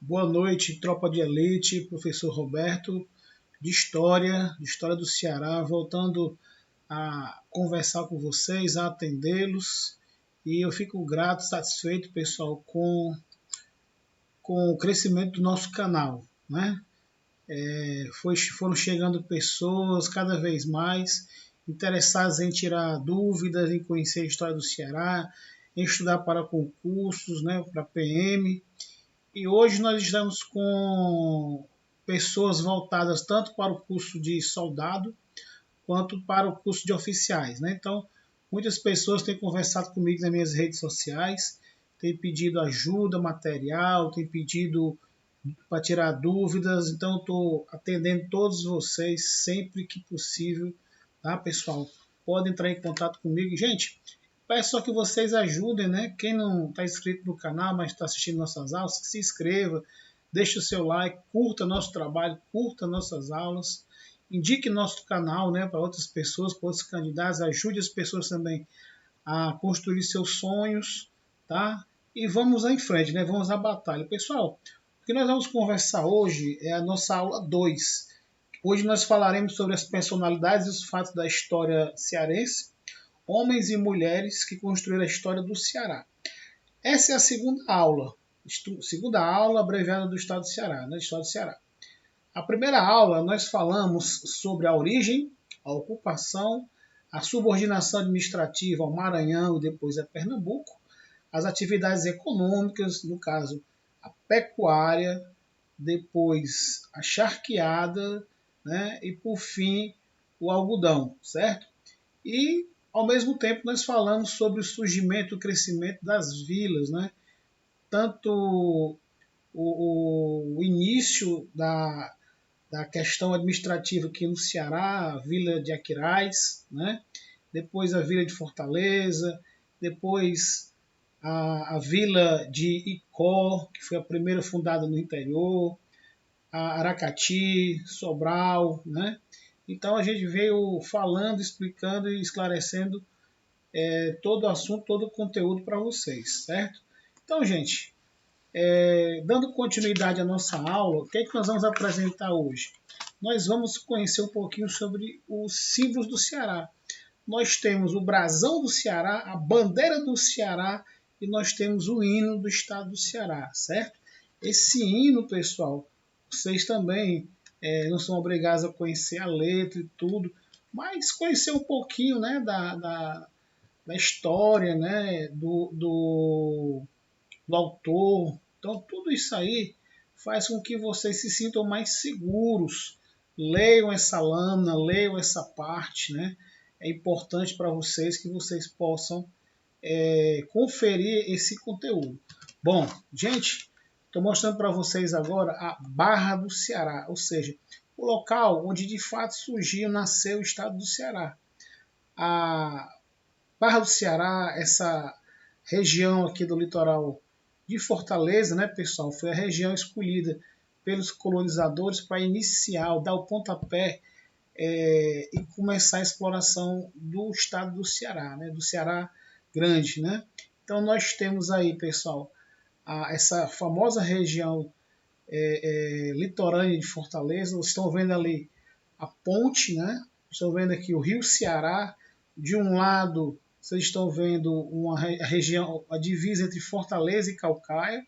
Boa noite, tropa de elite, professor Roberto, de História do Ceará, voltando a conversar com vocês, a atendê-los. E eu fico grato, satisfeito, pessoal, com o crescimento do nosso canal, né? Foram chegando pessoas cada vez mais interessadas em tirar dúvidas, em conhecer a história do Ceará, em estudar para concursos, né, para PM. E hoje nós estamos com pessoas voltadas tanto para o curso de soldado quanto para o curso de oficiais, né? Então, muitas pessoas têm conversado comigo nas minhas redes sociais, têm pedido ajuda material, têm pedido para tirar dúvidas. Então, estou atendendo todos vocês sempre que possível, tá, pessoal? Podem entrar em contato comigo. Gente, peço só que vocês ajudem, né? Quem não está inscrito no canal, mas está assistindo nossas aulas, se inscreva, deixe o seu like, curta nosso trabalho, curta nossas aulas, indique nosso canal, né, para outras pessoas, para outros candidatos, ajude as pessoas também a construir seus sonhos, tá? E vamos em frente, né? Vamos à batalha. Pessoal, o que nós vamos conversar hoje é a nossa aula 2. Hoje nós falaremos sobre as personalidades e os fatos da história cearense, homens e mulheres que construíram a história do Ceará. Essa é a segunda aula abreviada do Estado do Ceará, né? História do Ceará. A primeira aula nós falamos sobre a origem, a ocupação, a subordinação administrativa ao Maranhão e depois a Pernambuco, as atividades econômicas, no caso a pecuária, depois a charqueada, né? E por fim o algodão, certo? E ao mesmo tempo nós falamos sobre o surgimento e o crescimento das vilas, né? Tanto o início da questão administrativa aqui no Ceará, a Vila de Aquiraz, né? Depois a Vila de Fortaleza, depois a Vila de Icó, que foi a primeira fundada no interior, a Aracati, Sobral, né? Então a gente veio falando, explicando e esclarecendo todo o assunto, todo o conteúdo para vocês, certo? Então, gente, dando continuidade à nossa aula, o que é que nós vamos apresentar hoje? Nós vamos conhecer um pouquinho sobre os símbolos do Ceará. Nós temos o brasão do Ceará, a bandeira do Ceará e nós temos o hino do estado do Ceará, certo? Esse hino, pessoal, vocês também não são obrigados a conhecer a letra e tudo, mas conhecer um pouquinho, né, da história, né, do autor. Então, tudo isso aí faz com que vocês se sintam mais seguros. Leiam essa lâmina, leiam essa parte, né? É importante para vocês que vocês possam conferir esse conteúdo. Bom, gente, estou mostrando para vocês agora a Barra do Ceará, ou seja, o local onde de fato surgiu, nasceu o estado do Ceará. A Barra do Ceará, essa região aqui do litoral de Fortaleza, né, pessoal, foi a região escolhida pelos colonizadores para iniciar, dar o pontapé e começar a exploração do estado do Ceará, né, do Ceará grande, né? Então nós temos aí, pessoal, essa famosa região litorânea de Fortaleza. Vocês estão vendo ali a ponte, né? Estão vendo aqui o Rio Ceará. De um lado, vocês estão vendo a região, a divisa entre Fortaleza e Caucaia.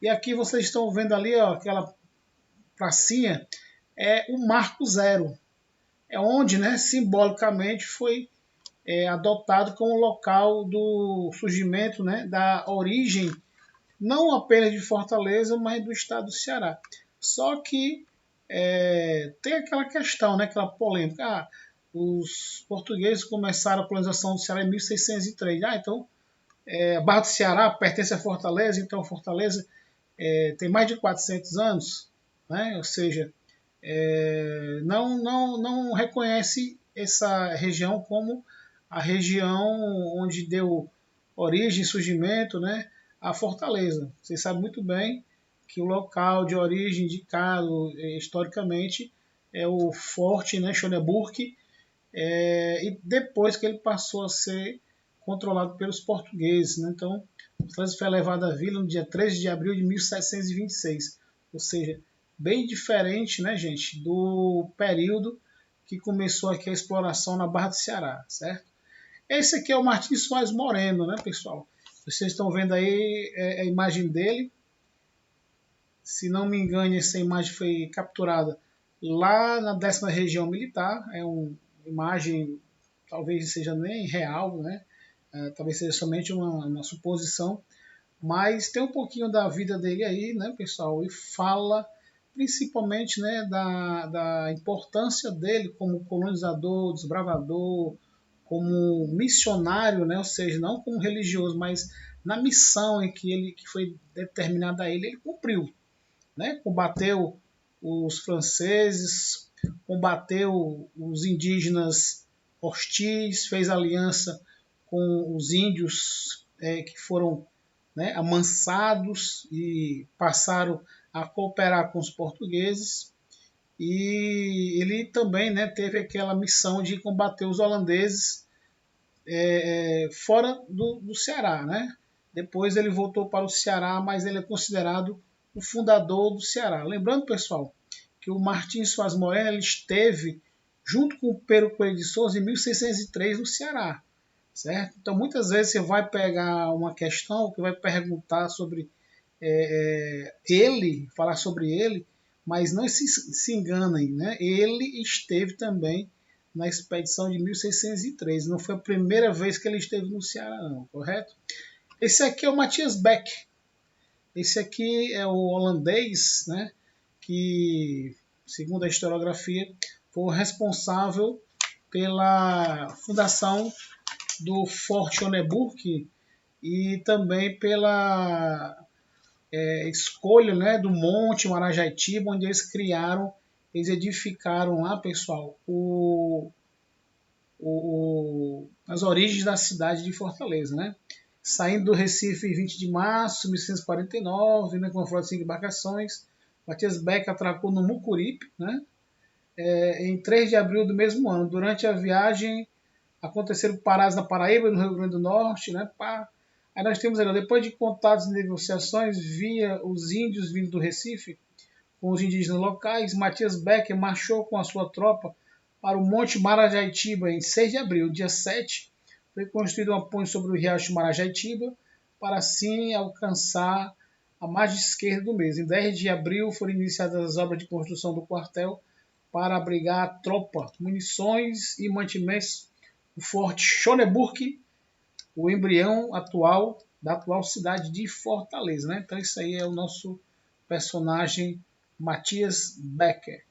E aqui vocês estão vendo ali, ó, aquela pracinha, é o Marco Zero. É onde, né, simbolicamente foi adotado como local do surgimento, né, da origem, não apenas de Fortaleza, mas do estado do Ceará. Só que tem aquela questão, né, aquela polêmica. Os portugueses começaram a colonização do Ceará em 1603. Então a Barra do Ceará pertence a Fortaleza, então Fortaleza tem mais de 400 anos, né? Ou seja, não reconhece essa região como a região onde deu origem e surgimento, né, a Fortaleza. Vocês sabem muito bem que o local de origem indicado historicamente é o Forte, né, Schöneburg, e depois que ele passou a ser controlado pelos portugueses, né? Então, Fortaleza foi levada à vila no dia 13 de abril de 1726, ou seja, bem diferente, né, gente, do período que começou aqui a exploração na Barra do Ceará, certo? Esse aqui é o Martins Soares Moreno, né, pessoal? Vocês estão vendo aí a imagem dele. Se não me engano, essa imagem foi capturada lá na 10ª Região Militar. É uma imagem, talvez seja nem real, né? Talvez seja somente uma suposição, mas tem um pouquinho da vida dele aí, né, pessoal? E fala principalmente, né, da importância dele como colonizador, desbravador, como missionário, né? Ou seja, não como religioso, mas na missão em que foi determinada a ele, ele cumpriu, né? Combateu os franceses, combateu os indígenas hostis, fez aliança com os índios que foram, né, amansados e passaram a cooperar com os portugueses. E ele também, né, teve aquela missão de combater os holandeses fora do Ceará, né? Depois ele voltou para o Ceará, mas ele é considerado o fundador do Ceará. Lembrando, pessoal, que o Martins Soares Moreno ele esteve junto com o Pero Coelho de Souza em 1603 no Ceará, certo? Então, muitas vezes você vai pegar uma questão que vai perguntar sobre ele, falar sobre ele, mas não se enganem, né? Ele esteve também na expedição de 1603. Não foi a primeira vez que ele esteve no Ceará, não, correto? Esse aqui é o Matthias Beck. Esse aqui é o holandês, né? Que, segundo a historiografia, foi o responsável pela fundação do Forte Schoneburg e também pela escolha, né, do Monte Marajaitiba, onde eles edificaram lá, pessoal, as origens da cidade de Fortaleza, né? Saindo do Recife em 20 de março de 1649, né, com uma frota de 5 embarcações, Matthias Beck atracou no Mucuripe, né, em 3 de abril do mesmo ano. Durante a viagem, aconteceram paradas na Paraíba, no Rio Grande do Norte, né, pá. Aí nós temos ali, depois de contatos e negociações via os índios vindo do Recife, com os indígenas locais, Matthias Beck marchou com a sua tropa para o Monte Marajaitiba em 6 de abril. Dia 7, foi construído uma ponte sobre o riacho Marajaitiba para assim alcançar a margem esquerda do mesmo. Em 10 de abril foram iniciadas as obras de construção do quartel para abrigar a tropa, munições e mantimentos do Forte Schoneburg, o embrião da atual cidade de Fortaleza, né? Então isso aí é o nosso personagem Matthias Becker.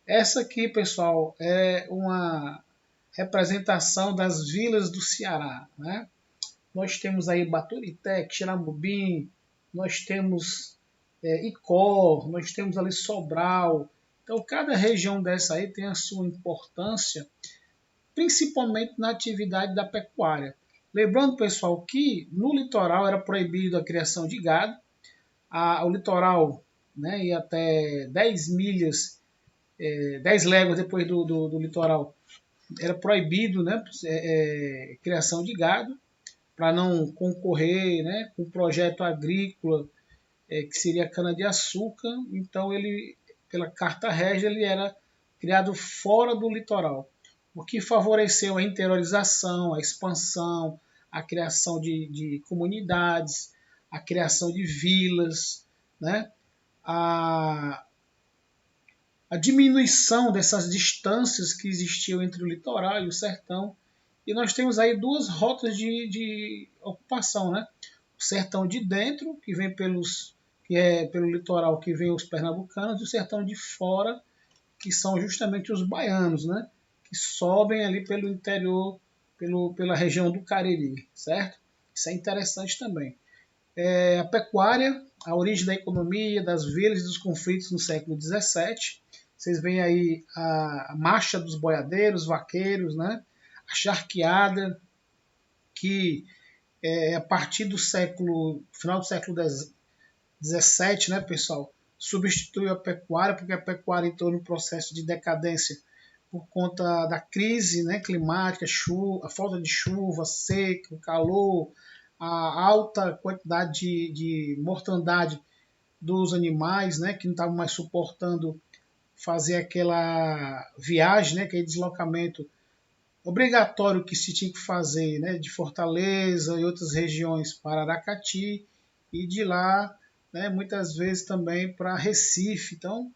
Essa aqui, pessoal, é uma representação das vilas do Ceará, né? Nós temos aí Baturité, Xeramobim, nós temos Icó, nós temos ali Sobral. Então cada região dessa aí tem a sua importância, principalmente na atividade da pecuária. Lembrando, pessoal, que no litoral era proibido a criação de gado. O litoral, né, ia até 10 milhas, 10 léguas depois do litoral, era proibido, né, criação de gado, para não concorrer, né, com o projeto agrícola, que seria cana-de-açúcar. Então, ele, pela Carta Régia, ele era criado fora do litoral, o que favoreceu a interiorização, a expansão, a criação de comunidades, a criação de vilas, né? a diminuição dessas distâncias que existiam entre o litoral e o sertão. E nós temos aí duas rotas de ocupação, né? O sertão de dentro, que vem pelo litoral, que vem os pernambucanos, e o sertão de fora, que são justamente os baianos, né? Que sobem ali pelo interior, pela região do Cariri, certo? Isso é interessante também. A pecuária, a origem da economia, das vilas e dos conflitos no século XVII. Vocês veem aí a marcha dos boiadeiros, vaqueiros, né? A charqueada, que a partir do final do século XVII, né, pessoal, substituiu a pecuária, porque a pecuária entrou no processo de decadência por conta da crise, né, climática, a falta de chuva, seca, o calor, a alta quantidade de mortandade dos animais, né, que não estavam mais suportando fazer aquela viagem, né, aquele deslocamento obrigatório que se tinha que fazer, né, de Fortaleza e outras regiões para Aracati e de lá, né, muitas vezes também para Recife. Então,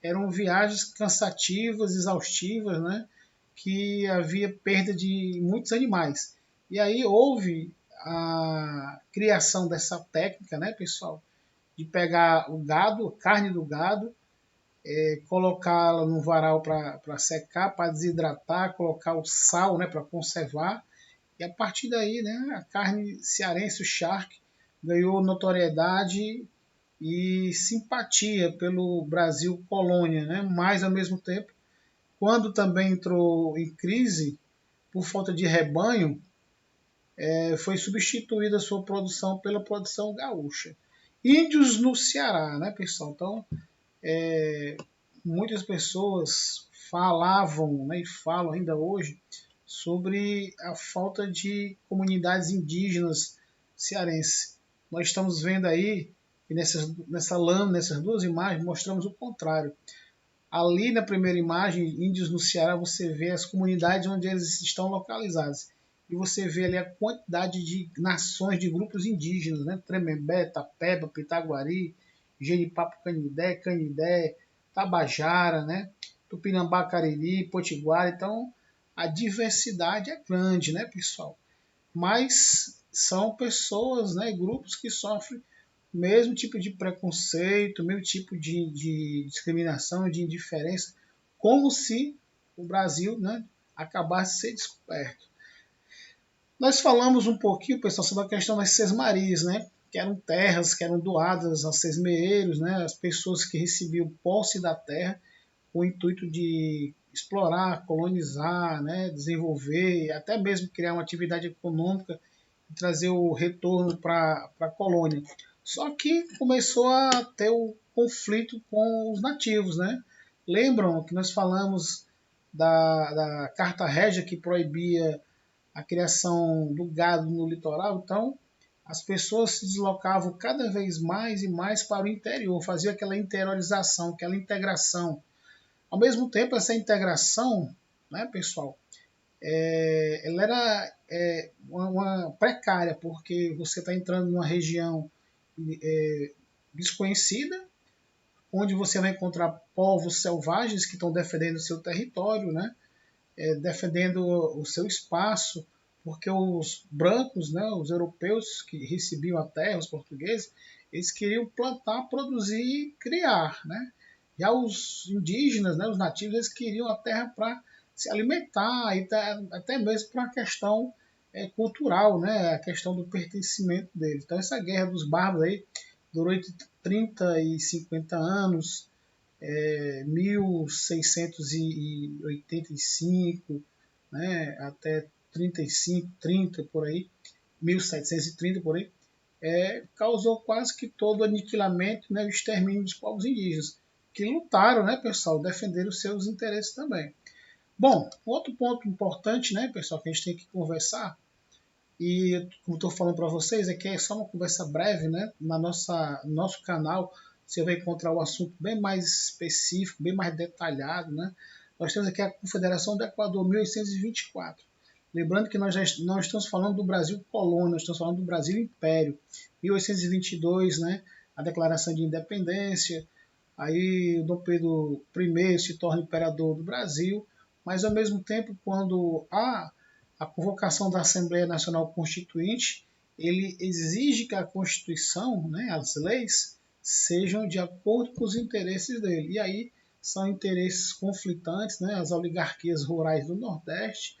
eram viagens cansativas, exaustivas, né, que havia perda de muitos animais. E aí houve a criação dessa técnica, né, pessoal, de pegar o gado, a carne do gado, colocá-la no varal para secar, para desidratar, colocar o sal, né, para conservar. E a partir daí, né, a carne cearense, o charque, ganhou notoriedade e simpatia pelo Brasil colônia, né? Mas ao mesmo tempo, quando também entrou em crise por falta de rebanho, foi substituída a sua produção pela produção gaúcha. Índios no Ceará, né, pessoal? Então, muitas pessoas falavam, né, e falam ainda hoje sobre a falta de comunidades indígenas cearenses. Nós estamos vendo aí, e nessas duas imagens, mostramos o contrário. Ali na primeira imagem, Índios no Ceará, você vê as comunidades onde eles estão localizados. E você vê ali a quantidade de nações, de grupos indígenas, né? Tremembé, Tapeba, Pitaguari, Genipapo Canindé, Canindé, Tabajara, né? Tupinambá, Cariri, Potiguara. Então, a diversidade é grande, né, pessoal? Mas são pessoas, né, grupos que sofrem o mesmo tipo de preconceito, o mesmo tipo de discriminação, de indiferença, como se o Brasil, né, acabasse de ser descoberto. Nós falamos um pouquinho, pessoal, sobre a questão das sesmarias, né, que eram terras que eram doadas aos sesmeeiros, né, as pessoas que recebiam posse da terra com o intuito de explorar, colonizar, né, desenvolver, até mesmo criar uma atividade econômica e trazer o retorno para a colônia. Só que começou a ter o conflito com os nativos, né? Lembram que nós falamos da Carta Régia que proibia a criação do gado no litoral? Então, as pessoas se deslocavam cada vez mais e mais para o interior, faziam aquela interiorização, aquela integração. Ao mesmo tempo, essa integração, né, pessoal, ela era uma precária, porque você está entrando numa região desconhecida, onde você vai encontrar povos selvagens que estão defendendo o seu território, né? Defendendo o seu espaço, porque os brancos, né, os europeus que recebiam a terra, os portugueses, eles queriam plantar, produzir e criar, né? Já os indígenas, né, os nativos, eles queriam a terra para se alimentar e até mesmo para a questão cultural, né, a questão do pertencimento deles. Então essa guerra dos bárbaros aí durou entre 30 e 50 anos, 1685, né, até 35, 30 por aí, 1730 por aí, causou quase que todo o aniquilamento, né, o extermínio dos povos indígenas, que lutaram, né, pessoal, defender os seus interesses também. Bom, outro ponto importante, né, pessoal, que a gente tem que conversar, e como estou falando para vocês, é que é só uma conversa breve, né, no nosso canal, você vai encontrar o assunto bem mais específico, bem mais detalhado, né? Nós temos aqui a Confederação do Equador, 1824. Lembrando que nós não estamos falando do Brasil colônia, nós estamos falando do Brasil Império. 1822, né, a Declaração de Independência, aí o Dom Pedro I se torna imperador do Brasil, mas ao mesmo tempo, quando há a convocação da Assembleia Nacional Constituinte, ele exige que a Constituição, né, as leis, sejam de acordo com os interesses dele. E aí são interesses conflitantes, né, as oligarquias rurais do Nordeste,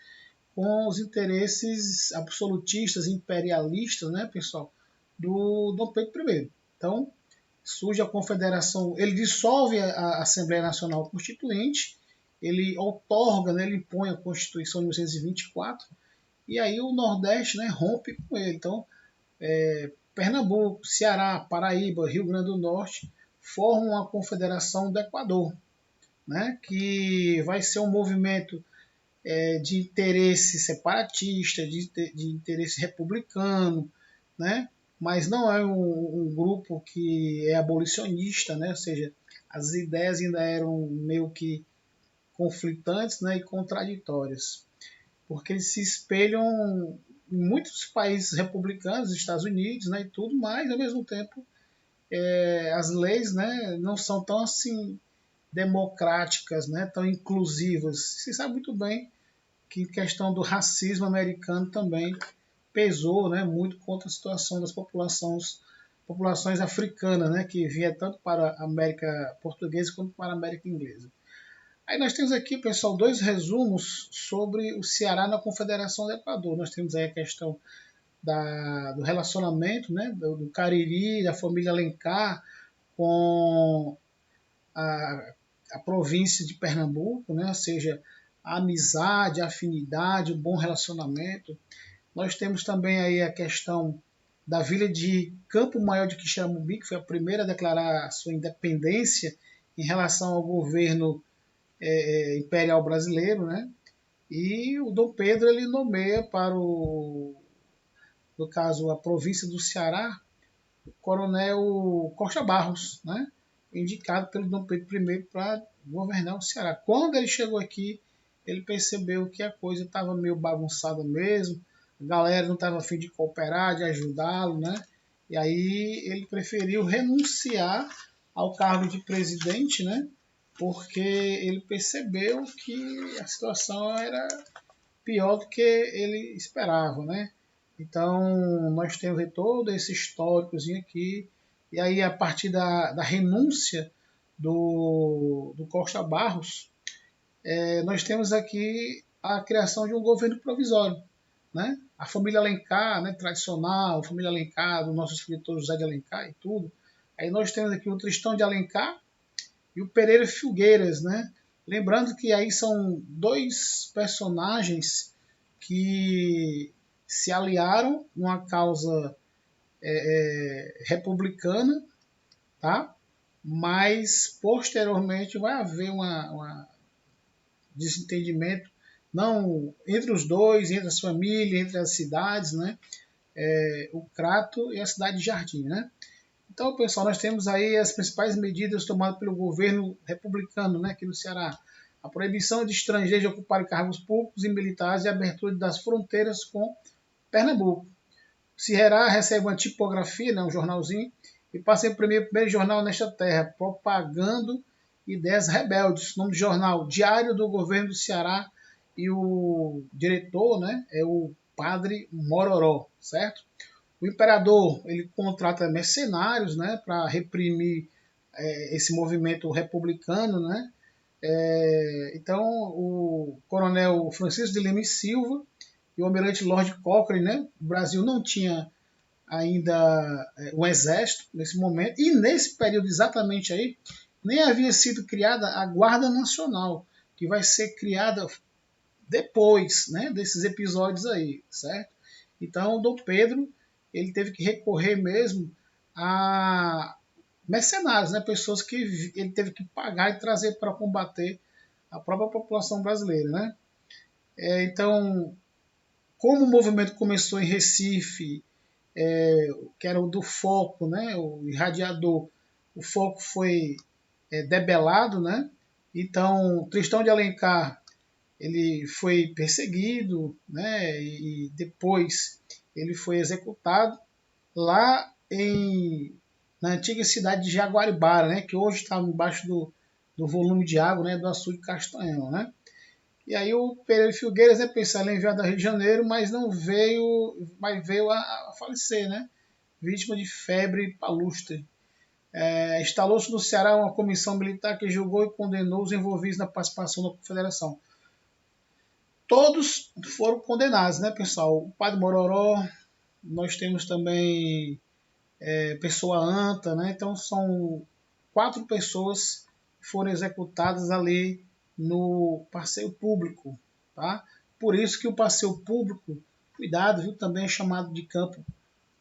com os interesses absolutistas, imperialistas, né, pessoal, do Dom Pedro I. Então, surge a Confederação, ele dissolve a Assembleia Nacional Constituinte, ele outorga, né, ele impõe a Constituição de 1924, e aí o Nordeste, né, rompe com ele. Então, Pernambuco, Ceará, Paraíba, Rio Grande do Norte formam a Confederação do Equador, né, que vai ser um movimento de interesse separatista, de interesse republicano, né, mas não é um grupo que é abolicionista, né, ou seja, as ideias ainda eram meio que conflitantes, né, e contraditórias, porque eles se espelham em muitos países republicanos, Estados Unidos, né, e tudo, mas ao mesmo tempo as leis, né, não são tão assim democráticas, né, tão inclusivas. Você sabe muito bem que a questão do racismo americano também pesou, né, muito contra a situação das populações africanas, né, que vinha tanto para a América Portuguesa quanto para a América Inglesa. Aí nós temos aqui, pessoal, dois resumos sobre o Ceará na Confederação do Equador. Nós temos aí a questão do relacionamento, né, do Cariri, da família Alencar com a, a província de Pernambuco, né, ou seja, a amizade, a afinidade, o bom relacionamento. Nós temos também aí a questão da vila de Campo Maior de Quixeramobim, que foi a primeira a declarar a sua independência em relação ao governo imperial brasileiro, né? E o Dom Pedro ele nomeia para no caso, a província do Ceará, o coronel Costa Barros, né? Indicado pelo Dom Pedro I para governar o Ceará. Quando ele chegou aqui, ele percebeu que a coisa estava meio bagunçada mesmo, a galera não estava a fim de cooperar, de ajudá-lo, né? E aí ele preferiu renunciar ao cargo de presidente, né? Porque ele percebeu que a situação era pior do que ele esperava, né? Então, nós temos todo esse históricozinho aqui, e aí a partir da renúncia do Costa Barros, nós temos aqui a criação de um governo provisório, né? A família Alencar, né, tradicional, a família Alencar, do nosso escritor José de Alencar e tudo. Aí nós temos aqui o Tristão de Alencar e o Pereira Filgueiras, né? Lembrando que aí são dois personagens que se aliaram numa causa republicana, tá? Mas posteriormente vai haver uma desentendimento não entre os dois, entre as famílias, entre as cidades, né? O Crato e a cidade de Jardim, né? Então, pessoal, nós temos aí as principais medidas tomadas pelo governo republicano, né, aqui no Ceará. A proibição de estrangeiros de ocuparem cargos públicos e militares e a abertura das fronteiras com Pernambuco. O Ceará recebe uma tipografia, né, um jornalzinho, e passa a imprimir o primeiro jornal nesta terra, propagando ideias rebeldes. O nome do jornal, Diário do Governo do Ceará, e o diretor, né, é o Padre Mororó, certo? O imperador ele contrata mercenários, né, para reprimir esse movimento republicano, né? Então o coronel Francisco de Lima e Silva e o almirante Lord Cochrane, né? O Brasil não tinha ainda um exército nesse momento e nesse período exatamente aí nem havia sido criada a Guarda Nacional, que vai ser criada depois, né, desses episódios aí, certo? Então, o Dom Pedro ele teve que recorrer mesmo a mercenários, né, pessoas que ele teve que pagar e trazer para combater a própria população brasileira, né? Então, como o movimento começou em Recife, que era o do foco, né, o irradiador, o foco foi debelado, né? Então, Tristão de Alencar ele foi perseguido, né? E depois ele foi executado lá na antiga cidade de Jaguaribara, né? Que hoje está embaixo do volume de água, né? Do açude Castanhão, né? E aí o Pereira Filgueiras, né? Pensava em enviar da Rio de Janeiro, mas não veio, mas veio a falecer, né? Vítima de febre palustre. Instalou-se no Ceará uma comissão militar que julgou e condenou os envolvidos na participação da Confederação. Todos foram condenados, né, pessoal? O Padre Mororó, nós temos também Pessoa Anta, né? Então são 4 pessoas que foram executadas ali no passeio público, tá? Por isso que o passeio público, cuidado, viu? Também é chamado de Campo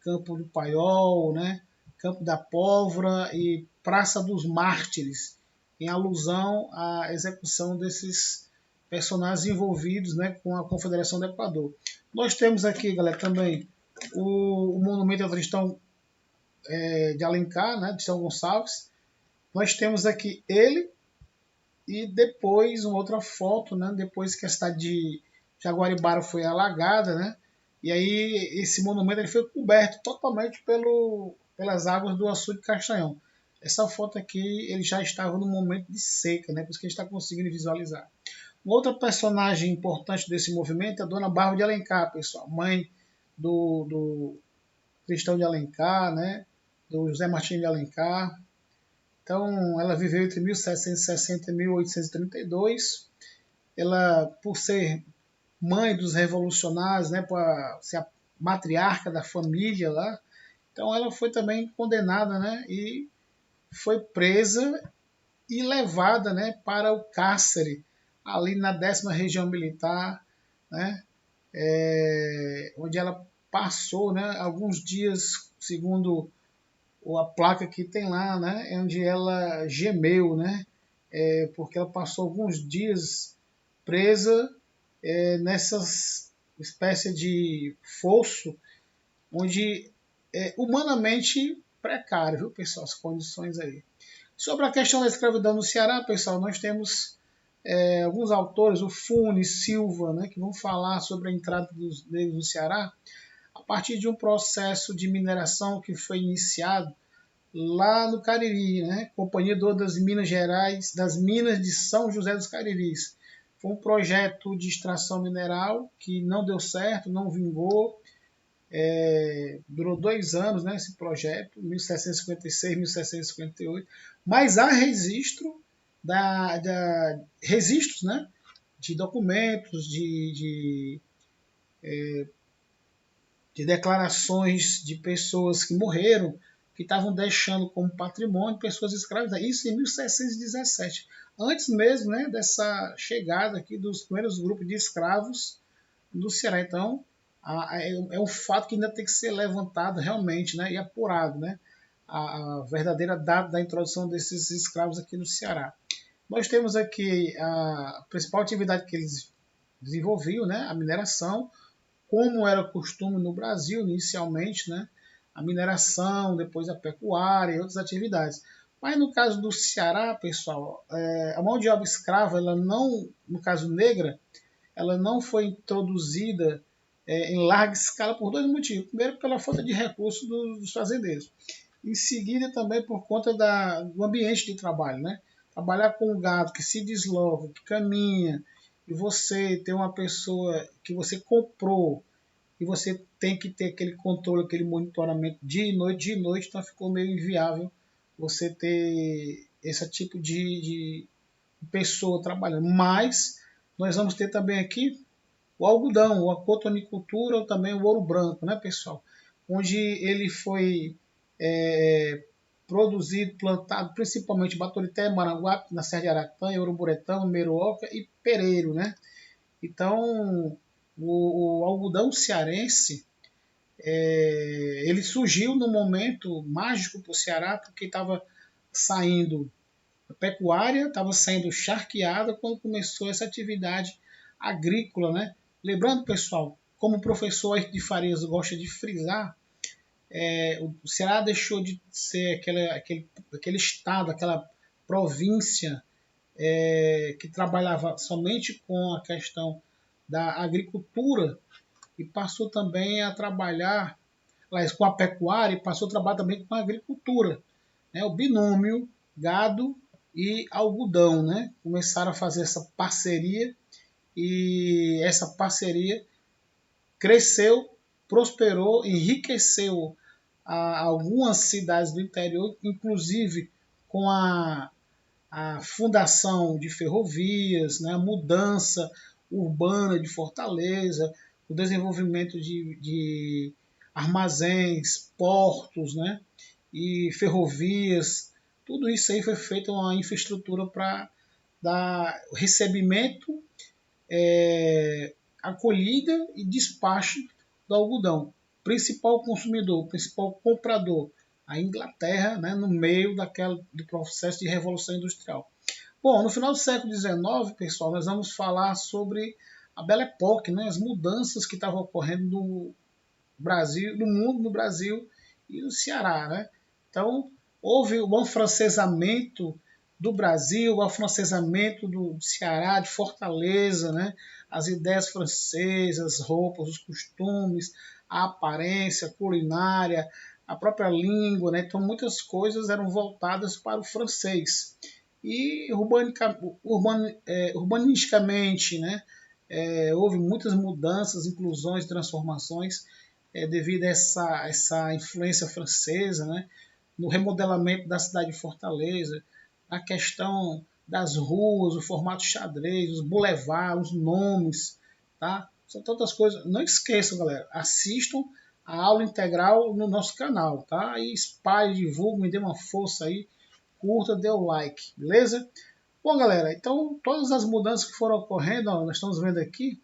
do Paiol, né? Campo da Pólvora e Praça dos Mártires. em alusão à execução desses personagens envolvidos, né, com a Confederação do Equador. Nós temos aqui, galera, também o monumento ao Tristão de Alencar, né, de São Gonçalves. Nós temos aqui ele e depois uma outra foto, né, depois que a cidade de Jaguaribara foi alagada, né, e aí esse monumento ele foi coberto totalmente pelas águas do açude Castanhão. Essa foto aqui ele já estava no momento de seca, né, por isso que a gente está conseguindo visualizar. Uma outra personagem importante desse movimento é a Dona Barba de Alencar, pessoal, mãe do Cristão de Alencar, né, do José Martins de Alencar. Então, ela viveu entre 1760 e 1832. Ela, por ser mãe dos revolucionários, né, por ser a matriarca da família lá, então ela foi também condenada, né, e foi presa e levada, né, para o cárcere, ali na 10ª Região Militar, né, onde ela passou, né, alguns dias, segundo a placa que tem lá, né, onde ela gemeu, né, porque ela passou alguns dias presa nessas espécie de fosso, onde humanamente precário, viu, pessoal, as condições aí. Sobre a questão da escravidão no Ceará, pessoal, nós temos alguns autores, o Funes, Silva, né, que vão falar sobre a entrada dos negros no Ceará a partir de um processo de mineração que foi iniciado lá no Cariri, né, Companhia das Minas Gerais, das Minas de São José dos Cariris. Foi um projeto de extração mineral que não deu certo, não vingou, durou 2 anos, né, esse projeto, 1756, 1758, mas há registros, né, de documentos, de declarações de pessoas que morreram, que estavam deixando como patrimônio pessoas escravizadas. Isso em 1717, antes mesmo, né, dessa chegada aqui dos primeiros grupos de escravos do Ceará. Então, é um fato que ainda tem que ser levantado realmente, né, e apurado, né, a verdadeira data da introdução desses escravos aqui no Ceará. Nós temos aqui a principal atividade que eles desenvolviam, né, a mineração, como era costume no Brasil inicialmente, né, a mineração, depois a pecuária e outras atividades. Mas no caso do Ceará, pessoal, a mão de obra escrava, ela não, no caso negra, ela não foi introduzida em larga escala por 2 motivos. Primeiro, pela falta de recursos dos fazendeiros. Em seguida, também por conta do ambiente de trabalho, né? Trabalhar com o gado que se desloca, que caminha, e você ter uma pessoa que você comprou e você tem que ter aquele controle, aquele monitoramento dia e noite, então ficou meio inviável você ter esse tipo de pessoa trabalhando. Mas nós vamos ter também aqui o algodão, a cotonicultura ou também o ouro branco, né, pessoal? Onde ele foi produzido, plantado principalmente em Baturité, Maranguape, na Serra de Aratanha, Uruburetão, Meruoca e Pereiro, né? Então, o algodão cearense ele surgiu no momento mágico para o Ceará, porque estava saindo a pecuária, estava saindo charqueada quando começou essa atividade agrícola, né? Lembrando, pessoal, como o professor Ayrton de Farias gosta de frisar, o Ceará deixou de ser aquele estado, aquela província que trabalhava somente com a questão da agricultura e passou também a trabalhar com a pecuária e passou a trabalhar também com a agricultura, né? O binômio gado e algodão, né? Começaram a fazer essa parceria e essa parceria cresceu, prosperou, enriqueceu algumas cidades do interior, inclusive com a fundação de ferrovias, né, a mudança urbana de Fortaleza, o desenvolvimento de armazéns, portos, né, e ferrovias. Tudo isso aí foi feito uma infraestrutura para dar recebimento, acolhida e despacho do algodão. Principal consumidor, principal comprador, a Inglaterra, né, no meio do processo de revolução industrial. Bom, no final do século XIX, pessoal, nós vamos falar sobre a Belle Époque, né, as mudanças que estavam ocorrendo no Brasil, no mundo, no Brasil e no Ceará, né? Então, houve o afrancesamento do Brasil, o afrancesamento do Ceará, de Fortaleza, né? As ideias francesas, as roupas, os costumes, a aparência, a culinária, a própria língua, né? Então, muitas coisas eram voltadas para o francês. E urbanisticamente, né? Houve muitas mudanças, inclusões, transformações devido a essa influência francesa, né? No remodelamento da cidade de Fortaleza, a questão das ruas, o formato xadrez, os boulevards, os nomes, tá? São tantas coisas. Não esqueçam, galera, assistam a aula integral no nosso canal, tá? E espalhe, divulgue, me dê uma força aí, curta, dê o like, beleza? Bom, galera, então todas as mudanças que foram ocorrendo, ó, nós estamos vendo aqui,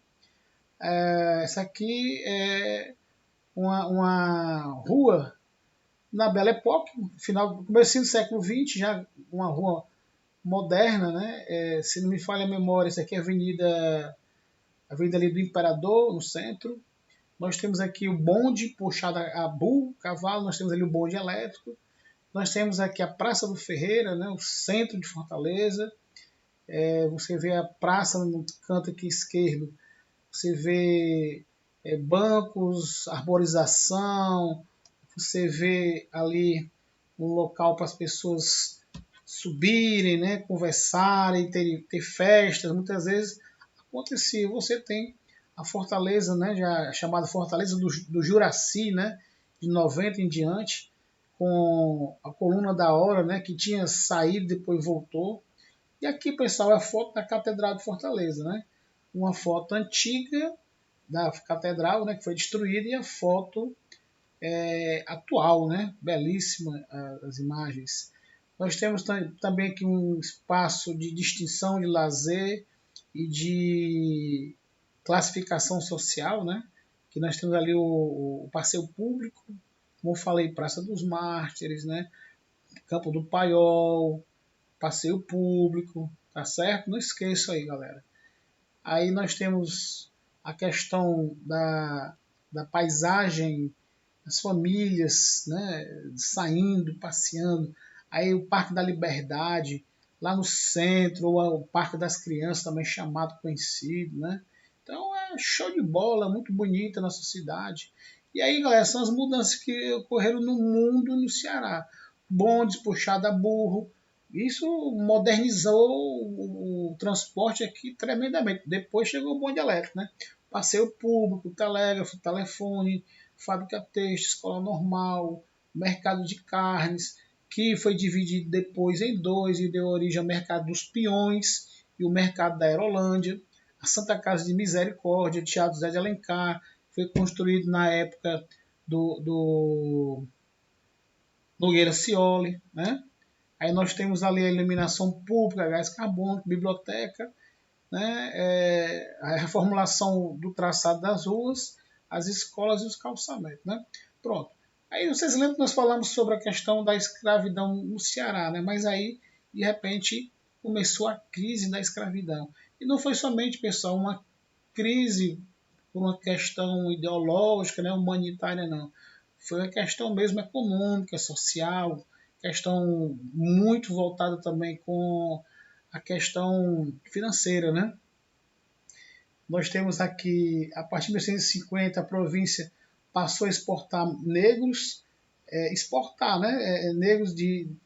essa aqui é uma rua na Belle Époque, final, começo do século XX, já uma rua moderna, né? Se não me falha a memória, essa aqui é a avenida ali do Imperador, no centro. Nós temos aqui o bonde puxado a burro, cavalo, nós temos ali o bonde elétrico. Nós temos aqui a Praça do Ferreira, né? O centro de Fortaleza. Você vê a praça no canto aqui esquerdo, você vê bancos, arborização, você vê ali um local para as pessoas subirem, né, conversarem, ter festas. Muitas vezes acontecia. Você tem a Fortaleza, né, já chamada Fortaleza do Juraci, né, de 90 em diante, com a Coluna da Hora, né, que tinha saído e depois voltou. E aqui, pessoal, é a foto da Catedral de Fortaleza, né? Uma foto antiga da catedral, né, que foi destruída, e a foto atual, né? Belíssima as imagens. Nós temos também aqui um espaço de distinção, de lazer e de classificação social, né? Que nós temos ali o passeio público, como eu falei, Praça dos Mártires, né? Campo do Paiol, passeio público, tá certo? Não esqueça aí, galera. Aí nós temos a questão da paisagem, as famílias, né, saindo, passeando. Aí o Parque da Liberdade, lá no centro, ou o Parque das Crianças, também chamado, conhecido, né? Então é show de bola, muito bonita a nossa cidade. E aí, galera, são as mudanças que ocorreram no mundo e no Ceará. Bondes puxado a burro. Isso modernizou o transporte aqui tremendamente. Depois chegou o bonde elétrico, né? Passeio público, telégrafo, telefone, fábrica têxtil, escola normal, mercado de carnes, que foi dividido depois em dois e deu origem ao mercado dos peões e o mercado da Aerolândia. A Santa Casa de Misericórdia, Teatro Zé de Alencar, foi construído na época do Nogueira Cioli, né? Aí nós temos ali a iluminação pública, gás carbônico, biblioteca, né? A reformulação do traçado das ruas, as escolas e os calçamentos, né? Pronto. Aí vocês lembram que nós falamos sobre a questão da escravidão no Ceará, né? Mas aí, de repente, começou a crise da escravidão. E não foi somente, pessoal, uma crise por uma questão ideológica, né, humanitária, não. Foi uma questão mesmo econômica, social, questão muito voltada também com a questão financeira, né? Nós temos aqui, a partir de 1950, a província passou a exportar negros, exportar, né, negros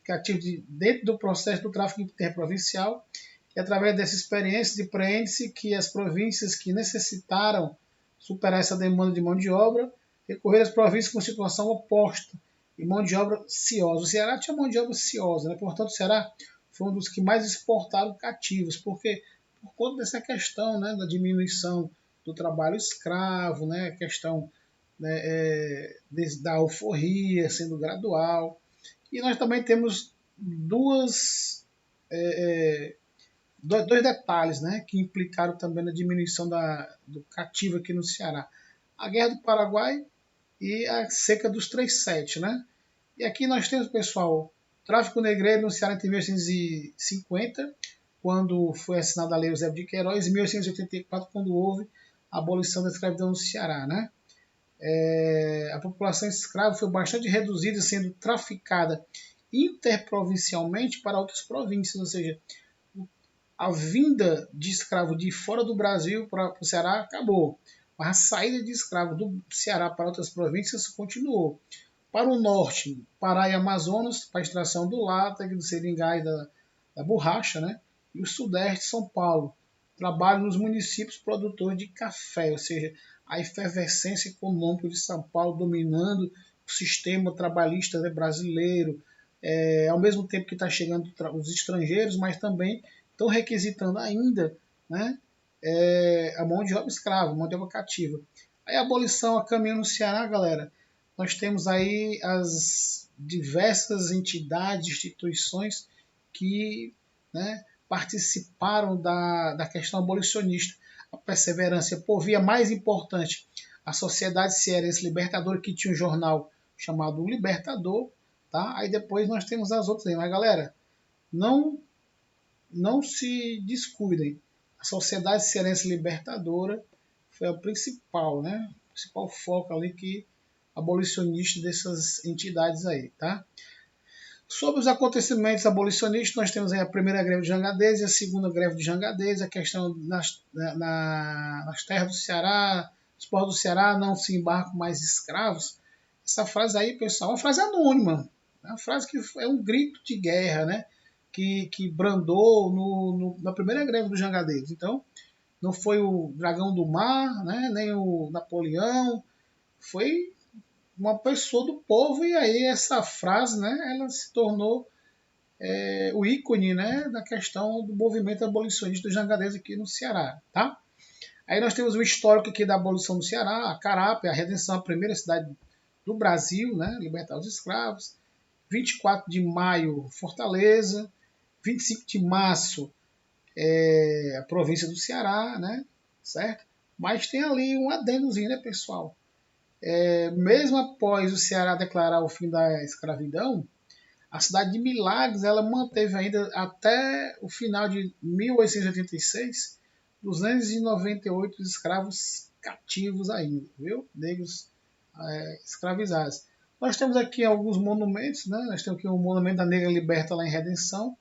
cativos dentro do processo do tráfico interprovincial. E através dessa experiência, depreende-se que as províncias que necessitaram superar essa demanda de mão de obra recorreram às províncias com situação oposta e mão de obra ciosa. O Ceará tinha mão de obra ciosa, né? Portanto, o Ceará foi um dos que mais exportaram cativos, porque por conta dessa questão, né, da diminuição do trabalho escravo, né, a questão, né, da alforria sendo gradual. E nós também temos dois detalhes, né, que implicaram também na diminuição do cativo aqui no Ceará. A Guerra do Paraguai e a seca dos 37, né? E aqui nós temos, pessoal, tráfico negreiro no Ceará entre 1950 quando foi assinada a Lei Eusébio de Queiroz, em 1884, quando houve a abolição da escravidão no Ceará, né? A população escrava foi bastante reduzida, sendo traficada interprovincialmente para outras províncias, ou seja, a vinda de escravo de fora do Brasil para o Ceará acabou, mas a saída de escravo do Ceará para outras províncias continuou. Para o norte, Pará e Amazonas, para a extração do látex, do seringal e da borracha, né? E o sudeste, São Paulo, trabalho nos municípios produtores de café, ou seja, a efervescência econômica de São Paulo dominando o sistema trabalhista brasileiro, ao mesmo tempo que está chegando os estrangeiros, mas também estão requisitando ainda, né, a mão de obra escrava, mão de obra cativa. Aí a abolição a caminho no Ceará, galera, nós temos aí as diversas entidades, instituições que, né, participaram da questão abolicionista. A perseverança por via mais importante, a Sociedade Cearense Libertadora, que tinha um jornal chamado O Libertador, tá? Aí depois nós temos as outras aí. Mas galera, não se descuidem. A Sociedade Cearense Libertadora foi a principal, né? O principal foco ali que abolicionista dessas entidades aí, tá? Sobre os acontecimentos abolicionistas, nós temos aí a primeira greve de Jangadeiros e a segunda greve de Jangadeiros, a questão nas terras do Ceará, os povos do Ceará não se embarcam mais escravos. Essa frase aí, pessoal, é uma frase anônima, é uma frase que é um grito de guerra, né? Que brandou na primeira greve dos Jangadeiros. Então, não foi o Dragão do Mar, né? Nem o Napoleão, foi uma pessoa do povo, e aí essa frase, né, ela se tornou o ícone, né, da questão do movimento abolicionista dos jangadeiros aqui no Ceará, tá? Aí nós temos o histórico aqui da abolição do Ceará, a Carapé, a Redenção, a primeira cidade do Brasil, né, libertar os escravos. 24 de maio, Fortaleza. 25 de março, a província do Ceará, né, certo? Mas tem ali um adendozinho, né, pessoal? Mesmo após o Ceará declarar o fim da escravidão, a cidade de Milagres ela manteve ainda até o final de 1886 298 escravos cativos ainda, viu? Negros escravizados. Nós temos aqui alguns monumentos, né? Nós temos aqui o Monumento da Negra Liberta lá em Redenção.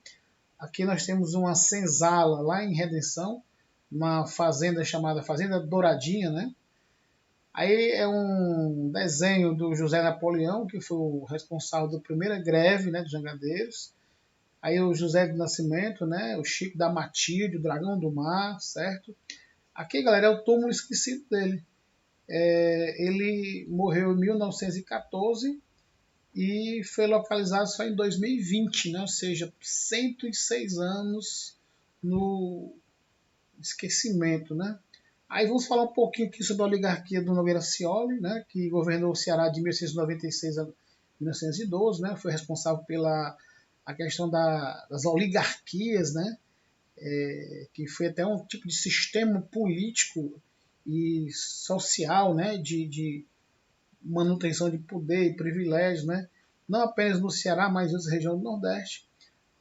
Aqui nós temos uma senzala lá em Redenção, uma fazenda chamada Fazenda Douradinha, né? Aí é um desenho do José Napoleão, que foi o responsável da primeira greve, né, dos jangadeiros. Aí o José do Nascimento, né, o Chico da Matilde, o Dragão do Mar, certo? Aqui, galera, é o túmulo esquecido dele. Ele morreu em 1914 e foi localizado só em 2020, né? Ou seja, 106 anos no esquecimento, né? Aí vamos falar um pouquinho aqui sobre a oligarquia do Nogueira Scioli, né, que governou o Ceará de 1896 a 1912, né, foi responsável pela a questão das oligarquias, né, que foi até um tipo de sistema político e social, né, de manutenção de poder e privilégios, né, não apenas no Ceará, mas em outras regiões do Nordeste.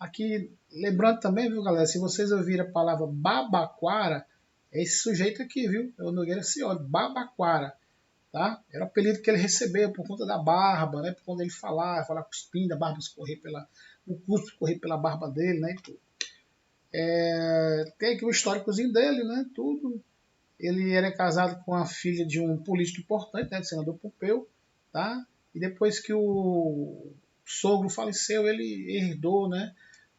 Aqui, lembrando também, viu, galera, se vocês ouvirem a palavra babaquara, é esse sujeito aqui, viu? É o Nogueira Scioli, Babaquara, tá? Era o apelido que ele recebeu por conta da barba, né? Por conta dele falar cuspindo, a barba escorrer o cuspe escorrer pela barba dele, né? E tudo. Tem aqui o históricozinho dele, né? Tudo. Ele era casado com a filha de um político importante, né? Do senador Pompeu, tá? E depois que o sogro faleceu, ele herdou, né?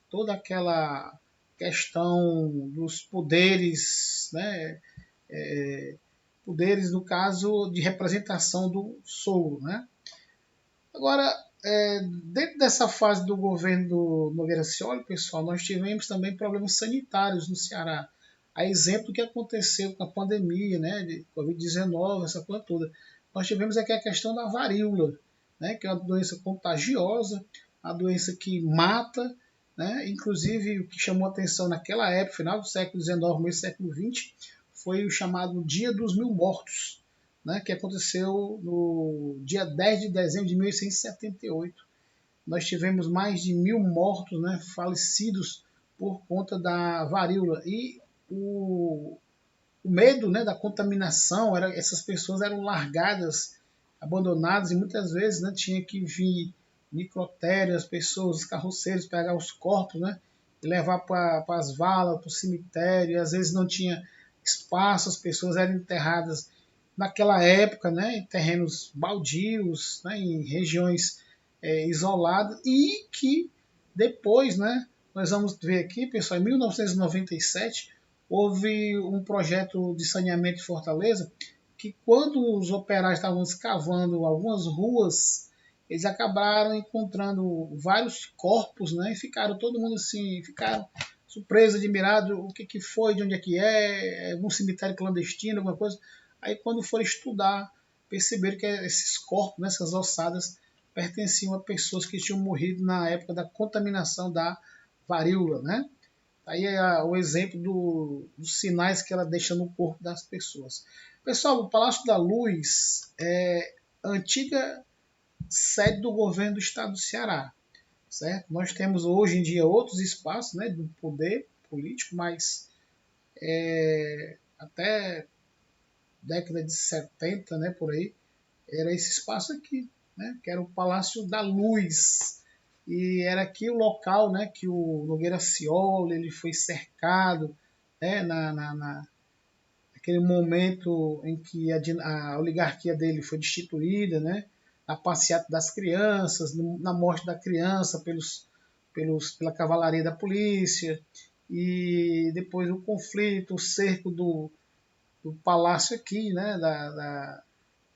Toda aquela questão dos poderes, né? Poderes, no caso, de representação do sogro, né? Agora, dentro dessa fase do governo do Nogueira Scioli, pessoal, nós tivemos também problemas sanitários no Ceará. A exemplo do que aconteceu com a pandemia, né, de Covid-19, essa coisa toda. Nós tivemos aqui a questão da varíola, né, que é uma doença contagiosa, uma doença que mata, né, inclusive o que chamou atenção naquela época, final do século XIX, meio do século XX, foi o chamado Dia dos Mil Mortos, né, que aconteceu no dia 10 de dezembro de 1878. Nós tivemos mais de 1.000 mortos, né, falecidos por conta da varíola. E o medo, né, da contaminação, essas pessoas eram largadas, abandonadas, e muitas vezes, né, tinha que vir necrotério, as pessoas, os carroceiros, pegar os corpos, né, e levar para as valas, para o cemitério, e às vezes não tinha espaço, as pessoas eram enterradas naquela época, né, em terrenos baldios, né, em regiões isoladas, e que depois, né, nós vamos ver aqui, pessoal, em 1997, houve um projeto de saneamento em Fortaleza que, quando os operários estavam escavando algumas ruas, eles acabaram encontrando vários corpos, né? E ficaram todo mundo assim, ficaram surpresos, admirados, o que foi, de onde é que é, um cemitério clandestino, alguma coisa. Aí, quando foram estudar, perceberam que esses corpos, né, essas ossadas, pertenciam a pessoas que tinham morrido na época da contaminação da varíola, né? Aí é o exemplo dos sinais que ela deixa no corpo das pessoas. Pessoal, o Palácio da Luz é a antiga sede do governo do estado do Ceará, certo? Nós temos hoje em dia outros espaços, né, do poder político, mas até década de 70, né, por aí, era esse espaço aqui, né, que era o Palácio da Luz. E era aqui o local, né, que o Nogueira Scioli ele foi cercado, né, naquele momento em que a oligarquia dele foi destituída, né, na passeata das crianças, na morte da criança pela cavalaria da polícia, e depois o conflito, o cerco do palácio aqui, né, da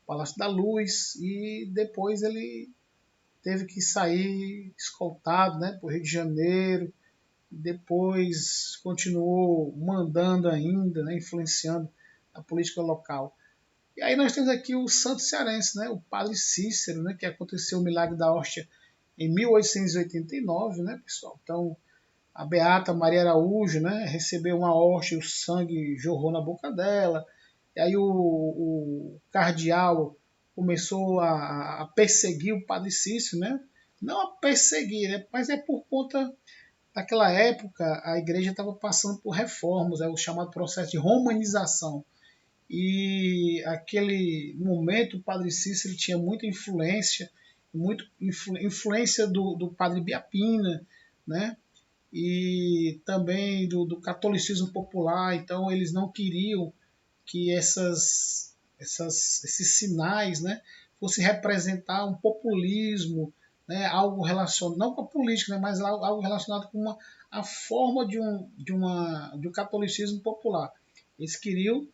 Palácio da Luz, e depois ele teve que sair escoltado, né, para o Rio de Janeiro, depois continuou mandando ainda, né, influenciando a política local. E aí nós temos aqui o santo cearense, né, o Padre Cícero, né, que aconteceu o milagre da hóstia em 1889, né, pessoal. Então, a beata Maria Araújo, né, recebeu uma hóstia e o sangue jorrou na boca dela. E aí o cardeal começou a perseguir o Padre Cícero, né? Não a perseguir, né, mas é por conta naquela época a igreja estava passando por reformas, o chamado processo de romanização. E aquele momento o Padre Cícero tinha muita influência, influência do Padre Biapina, né? E também do catolicismo popular. Então eles não queriam que esses sinais, né, fossem representar um populismo, né, algo relacionado, não com a política, né, mas algo relacionado com a forma de um catolicismo popular. Eles queriam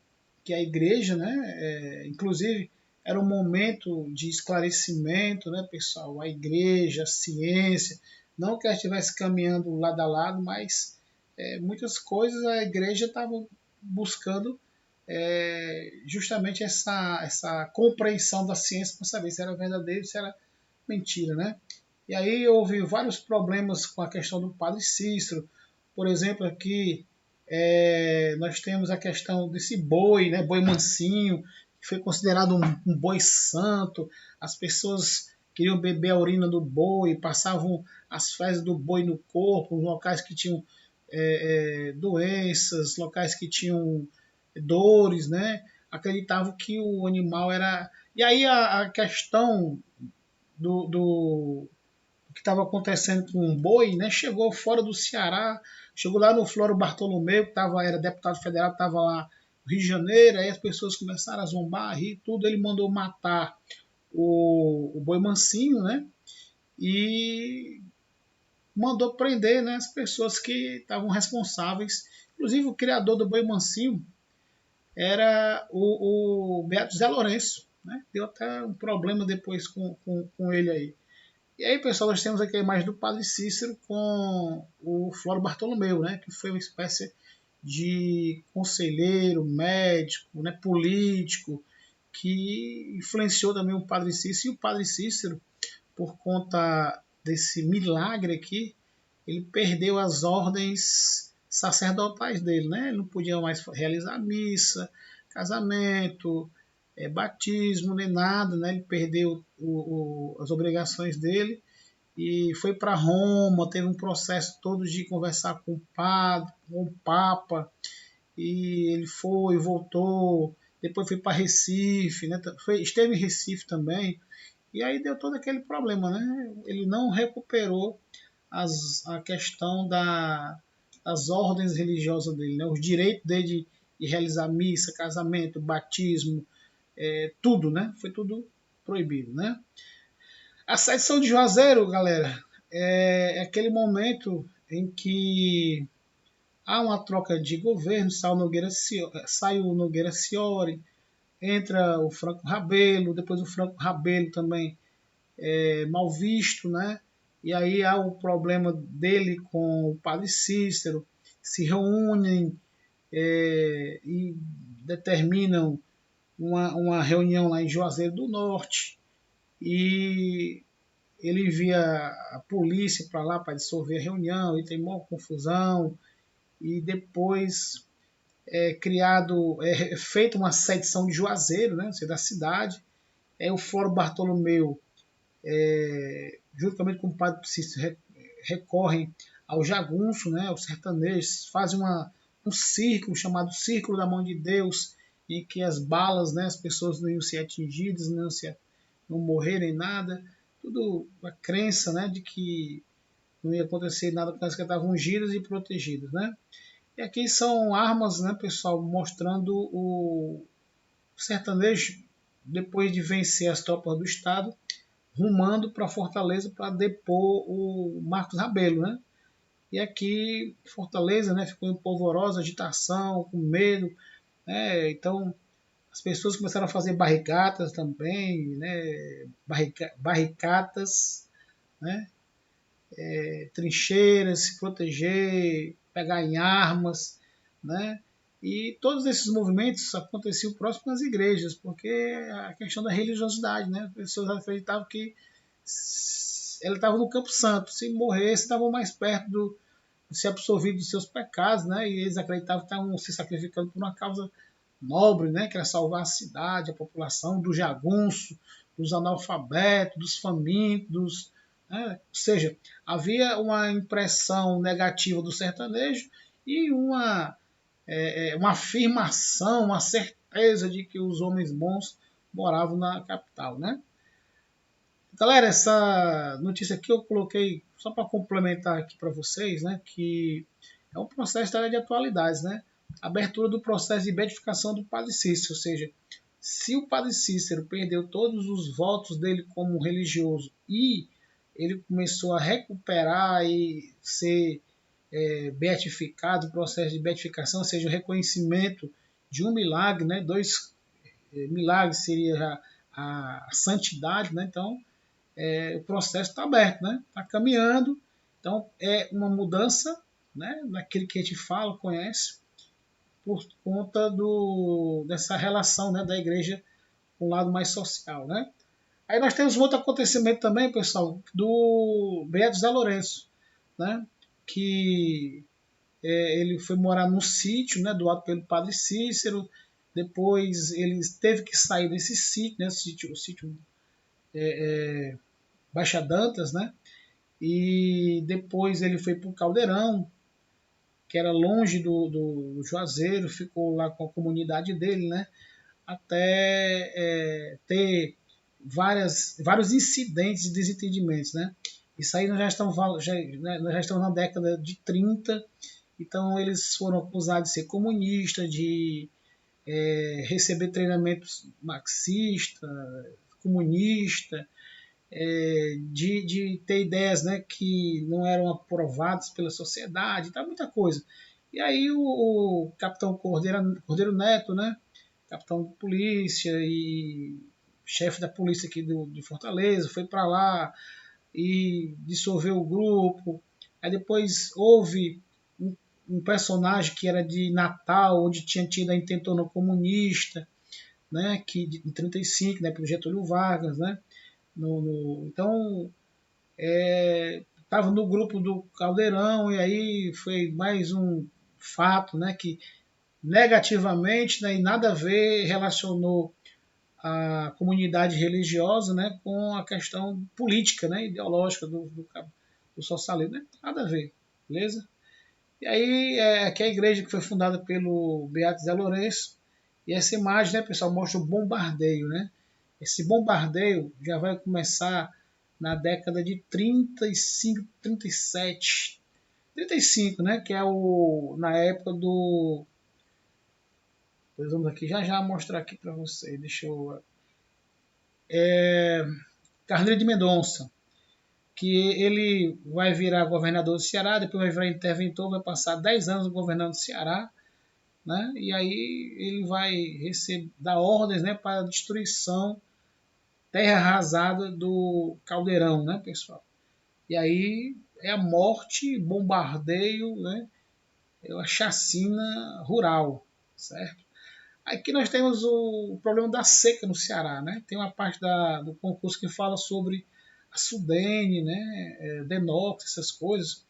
que a igreja, né, inclusive, era um momento de esclarecimento, né, pessoal, a igreja, a ciência, não que ela estivesse caminhando lado a lado, mas muitas coisas a igreja estava buscando justamente essa compreensão da ciência para saber se era verdadeiro, se era mentira, né? E aí houve vários problemas com a questão do Padre Cícero. Por exemplo, aqui nós temos a questão desse boi, né, boi mansinho, que foi considerado um boi santo. As pessoas queriam beber a urina do boi, passavam as fezes do boi no corpo, em locais que tinham doenças, locais que tinham dores, né? Acreditavam que o animal era. E aí a questão do que estava acontecendo com o boi, né? Chegou fora do Ceará, chegou lá no Floro Bartolomeu, que era deputado federal, estava lá no Rio de Janeiro, aí as pessoas começaram a zombar, a rir, tudo. Ele mandou matar o boi mansinho, né? E mandou prender, né, as pessoas que estavam responsáveis. Inclusive o criador do boi mansinho era o Beato Zé Lourenço, né? Deu até um problema depois com ele aí. E aí, pessoal, nós temos aqui a imagem do Padre Cícero com o Floro Bartolomeu, né? Que foi uma espécie de conselheiro, médico, né? Político, que influenciou também o Padre Cícero. E o Padre Cícero, por conta desse milagre aqui, ele perdeu as ordens sacerdotais dele, né? Ele não podia mais realizar missa, casamento, batismo, nem nada, né? Ele perdeu as obrigações dele e foi para Roma, teve um processo todo de conversar com o padre, com o Papa, e ele foi, voltou, depois foi para Recife, né? Esteve em Recife também, e aí deu todo aquele problema, né? Ele não recuperou a questão das ordens religiosas dele, né? Os direitos dele de realizar missa, casamento, batismo, tudo, né? Foi tudo proibido, né? A sedição de Juazeiro, galera, é aquele momento em que há uma troca de governo, sai o Nogueira Ciori, entra o Franco Rabelo, depois o Franco Rabelo também é mal visto, né? E aí há o problema dele com o padre Cícero, se reúnem e determinam uma reunião lá em Juazeiro do Norte, e ele envia a polícia para lá para dissolver a reunião, e tem maior confusão, e depois feita uma sedição de Juazeiro, né, da cidade. O Fórum Bartolomeu, juntamente com o padre Cícero, recorrem ao jagunço, né, aos sertanejos, fazem um círculo chamado Círculo da Mão de Deus, em que as balas, né, as pessoas não iam ser atingidas, não morrerem nada, tudo a crença, né, de que não ia acontecer nada com as que estavam ungidas e protegidas, né? E aqui são armas, né, pessoal, mostrando o sertanejo, depois de vencer as tropas do Estado, rumando para Fortaleza para depor o Marcos Rabelo, né? E aqui Fortaleza, né, ficou em polvorosa, agitação, com medo, né? Então as pessoas começaram a fazer barricadas também, né? Barricadas, né? Trincheiras, se proteger, pegar em armas, né? E todos esses movimentos aconteciam próximo às igrejas, porque a questão da religiosidade, né? As pessoas acreditavam que ela estava no Campo Santo, se morresse, estavam mais perto de ser absolvido dos seus pecados, né? E eles acreditavam que estavam se sacrificando por uma causa nobre, né? Que era salvar a cidade, a população, do jagunço, dos analfabetos, dos famintos, né? Ou seja, havia uma impressão negativa do sertanejo e uma afirmação, uma certeza de que os homens bons moravam na capital, né? Galera, essa notícia aqui eu coloquei só para complementar aqui para vocês, né, que é um processo da área de atualidades, né? Abertura do processo de beatificação do Padre Cícero, ou seja, se o Padre Cícero perdeu todos os votos dele como religioso e ele começou a recuperar e ser beatificado, o processo de beatificação, ou seja, o reconhecimento de um milagre, né? Dois milagres seria a santidade, né? Então o processo está aberto, né? Está caminhando. Então é uma mudança, né? Naquilo que a gente fala, conhece, por conta dessa relação, né? Da igreja com o lado mais social, né? Aí nós temos um outro acontecimento também, pessoal, do Beato Zé Lourenço, né? Que ele foi morar num sítio, né? Doado pelo Padre Cícero. Depois ele teve que sair desse sítio, né? O sítio Baixa Dantas, né? E depois ele foi para o Caldeirão, que era longe do Juazeiro, ficou lá com a comunidade dele, né? Até ter vários incidentes e desentendimentos, né? Isso aí nós já estamos na década de 30, então eles foram acusados de ser comunistas, de receber treinamentos marxista, comunista, de ter ideias, né, que não eram aprovadas pela sociedade, tá muita coisa. E aí o capitão Cordeiro Neto, né, capitão de polícia e chefe da polícia aqui de Fortaleza, foi para lá e dissolveu o grupo. Aí depois houve um personagem que era de Natal, onde tinha tido a intentona comunista, né, que em 35, né, pelo Getúlio Vargas, né, então estava no grupo do Caldeirão, e aí foi mais um fato, né, que negativamente, né, e nada a ver, relacionou a comunidade religiosa, né, com a questão política, né, ideológica do socialismo. Né? Nada a ver, beleza? E aí, aqui é a igreja que foi fundada pelo Beato Zé Lourenço, e essa imagem, né, pessoal, mostra o bombardeio, né? Esse bombardeio já vai começar na década de 35, 37, 35, né, que é na época do... Nós vamos aqui já mostrar aqui para vocês, deixa eu... Carneiro de Mendonça, que ele vai virar governador do Ceará, depois vai virar interventor, vai passar 10 anos governando o Ceará, né? E aí ele vai dar ordens, né, para a destruição, terra arrasada do Caldeirão, né, pessoal? E aí é a morte, bombardeio, né, é a chacina rural, certo? Aqui nós temos o problema da seca no Ceará, né? Tem uma parte do concurso que fala sobre a Sudene, né? Denox, essas coisas.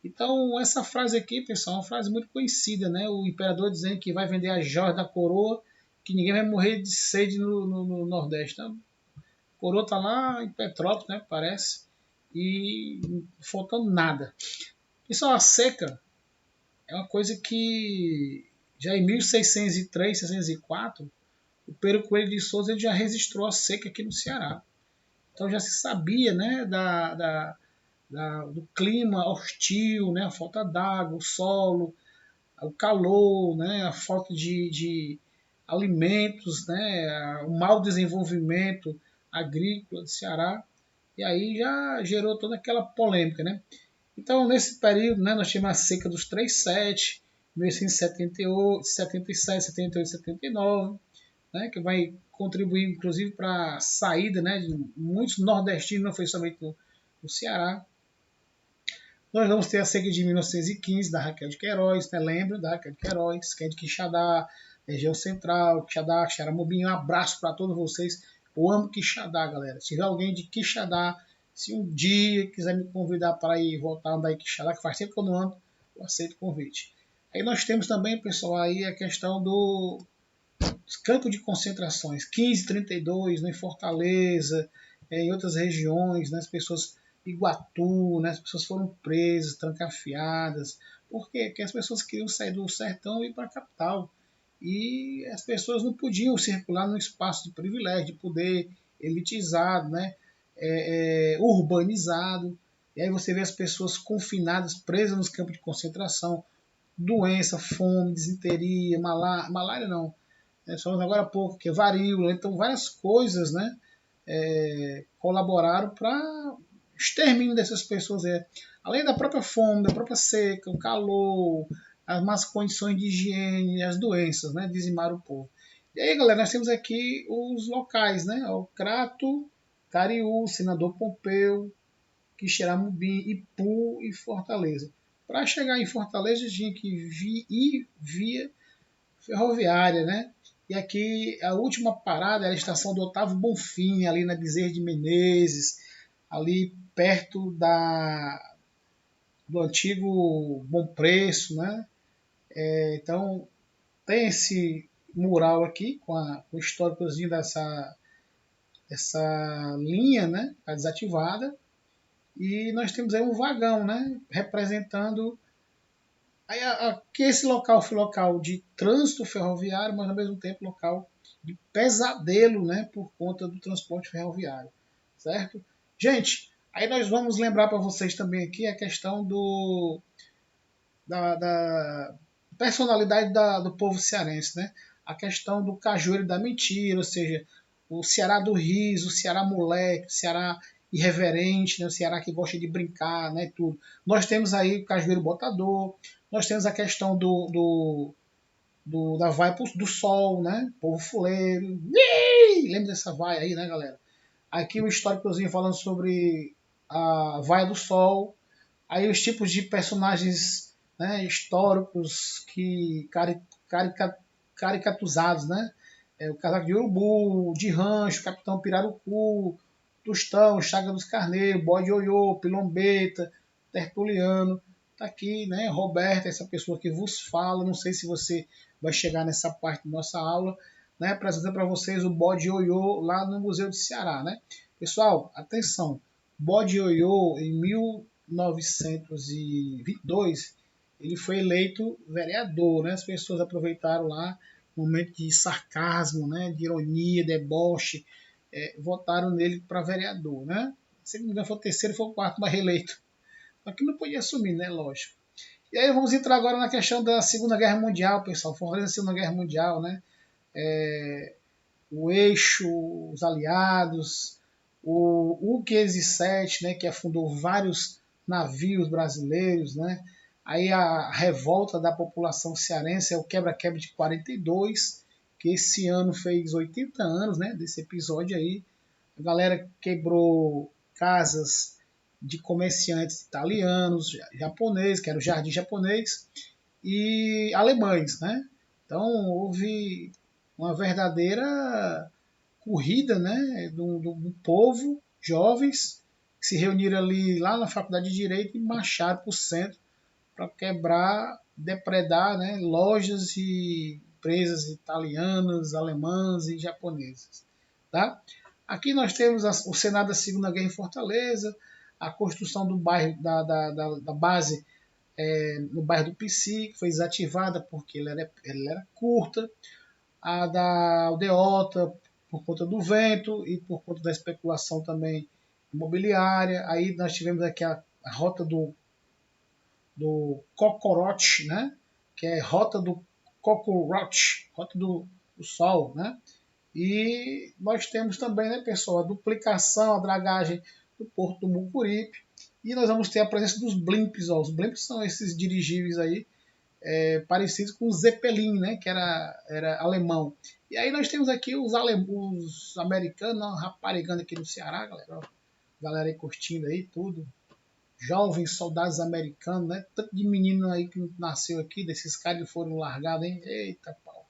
Então, essa frase aqui, pessoal, é uma frase muito conhecida, né? O imperador dizendo que vai vender as joias da coroa, que ninguém vai morrer de sede no Nordeste. Então, a coroa está lá em Petrópolis, né? Parece, e faltando nada. Pessoal, a seca é uma coisa que já em 1603, 1604, o Pedro Coelho de Souza ele já registrou a seca aqui no Ceará. Então já se sabia, né, do clima hostil, né, a falta d'água, o solo, o calor, né, a falta de alimentos, né, o mau desenvolvimento agrícola do Ceará. E aí já gerou toda aquela polêmica, né? Então, nesse período, né, nós tivemos a seca dos 37, 1878, 77, 78, 79, né, que vai contribuir, inclusive, para a saída, né, de muitos nordestinos, não foi somente no Ceará. Nós vamos ter a seca de 1915, da Raquel de Queiroz, né, lembra da Raquel de Queiroz, que é de Quixadá, região central, Quixadá, Xaramubim. Um abraço para todos vocês. Eu amo Quixadá, galera. Se tiver alguém de Quixadá, se um dia quiser me convidar para ir voltar a andar em Quixadá, que faz tempo que eu não ando, eu aceito o convite. Aí nós temos também, pessoal, aí a questão dos campos de concentrações, 15, 32, né, em Fortaleza, em outras regiões, né, as pessoas, Iguatu, né, as pessoas foram presas, trancafiadas. Por quê? Porque as pessoas queriam sair do sertão e ir para a capital. E as pessoas não podiam circular num espaço de privilégio, de poder elitizado, né, urbanizado. E aí você vê as pessoas confinadas, presas nos campos de concentração, doença, fome, desinteria, malária não, falamos agora há pouco, que é varíola. Então várias coisas, né, colaboraram para o extermínio dessas pessoas. Além da própria fome, da própria seca, o calor, as más condições de higiene, as doenças, né, dizimaram o povo. E aí, galera, nós temos aqui os locais, né, o Crato, Cariú, Senador Pompeu, Quixeramobim, Ipu e Fortaleza. Para chegar em Fortaleza, tinha que ir via ferroviária, né? E aqui a última parada era a estação do Otávio Bonfim, ali na Bezerra de Menezes, ali perto do antigo Bom Preço, né? Então tem esse mural aqui com o históricozinho dessa linha, né? Tá desativada. E nós temos aí um vagão, né? Representando que esse local foi local de trânsito ferroviário, mas ao mesmo tempo local de pesadelo, né, por conta do transporte ferroviário, certo? Gente, aí nós vamos lembrar para vocês também aqui a questão da personalidade do povo cearense, né? A questão do cajueiro da mentira, ou seja, o Ceará do riso, o Ceará moleque, o Ceará irreverente, né? O Ceará que gosta de brincar, né? Tudo. Nós temos aí o cajueiro botador, nós temos a questão da vaia do sol, né? Povo fuleiro. Lembra dessa vaia aí, né, galera? Aqui o históricozinho falando sobre a vaia do sol. Aí os tipos de personagens, né, históricos que caricaturizados, né? O casaco de urubu, de rancho, capitão pirarucu, Tostão, Chaga dos Carneiros, Bode Oiô, Pilombeta, Tertuliano. Tá aqui, né? Roberta, essa pessoa que vos fala. Não sei se você vai chegar nessa parte da nossa aula, né, apresentando para vocês o bode ioiô lá no Museu do Ceará, né? Pessoal, atenção, bode ioiô em 1922 ele foi eleito vereador, né? As pessoas aproveitaram lá um momento de sarcasmo, né, de ironia, deboche, votaram nele para vereador, né? Se não me engano, foi o terceiro, foi o quarto mais reeleito. Só que não podia assumir, né? Lógico. E aí vamos entrar agora na questão da Segunda Guerra Mundial, pessoal. Foi a Segunda Guerra Mundial, né? O eixo, os aliados, o 507, né, que afundou vários navios brasileiros, né? Aí a revolta da população cearense é o quebra-quebra de 42, que esse ano fez 80 anos, né, desse episódio aí. A galera quebrou casas de comerciantes italianos, japoneses, que era o jardim japonês, e alemães, né? Então houve uma verdadeira corrida, né, do povo, jovens, que se reuniram ali lá na faculdade de Direito e marcharam para o centro para quebrar, depredar, né, lojas e empresas italianas, alemãs e japonesas. Tá? Aqui nós temos o Senado da Segunda Guerra em Fortaleza, a construção do bairro, da base no bairro do Pici, que foi desativada porque ela era curta, a da Aldeota por conta do vento e por conta da especulação também imobiliária. Aí nós tivemos aqui a rota do Cocorote, né? Que é rota do Cocorote, rota do Sol, né? E nós temos também, né, pessoal, a duplicação, a dragagem do Porto do Mucuripe. E nós vamos ter a presença dos blimps. Ó. Os blimps são esses dirigíveis aí, parecidos com o Zeppelin, né, que era alemão. E aí nós temos aqui os americanos, ó, raparigando aqui no Ceará, galera. Ó. Galera aí curtindo aí tudo. Jovens soldados americanos, né? Tanto de menino aí que nasceu aqui, desses caras que foram largados, hein? Eita pau.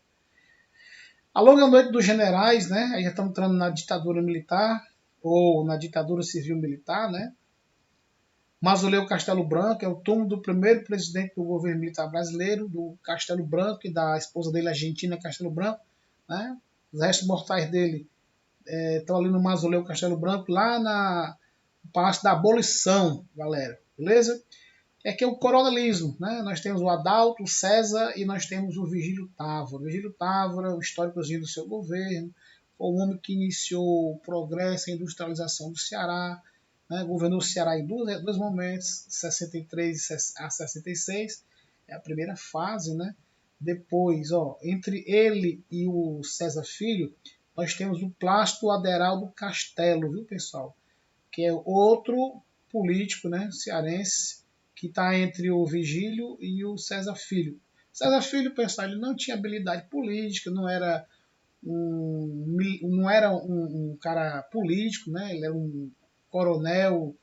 A longa noite dos generais, né? Aí já estamos entrando na ditadura militar, ou na ditadura civil-militar, né? Mausoléu Castelo Branco é o túmulo do primeiro presidente do governo militar brasileiro, do Castelo Branco, e da esposa dele, Argentina Castelo Branco. Né? Os restos mortais dele estão ali no Mausoléu Castelo Branco, lá no Palácio da Abolição, galera. Beleza? É que é o coronelismo. Né? Nós temos o Adalto, o César e nós temos o Vigílio Távora. O Vigílio Távora, o históricozinho do seu governo, foi o homem que iniciou o progresso e a industrialização do Ceará, né? Governou o Ceará em dois momentos, 63 a 66, é a primeira fase, né? Depois, ó, entre ele e o César Filho, nós temos o Plácido Aderaldo Castelo, viu, pessoal? Que é outro político, né, cearense, que está entre o Vigílio e o César Filho. César Filho, pessoal, ele não tinha habilidade política, não era um cara político, né? Ele era um coronel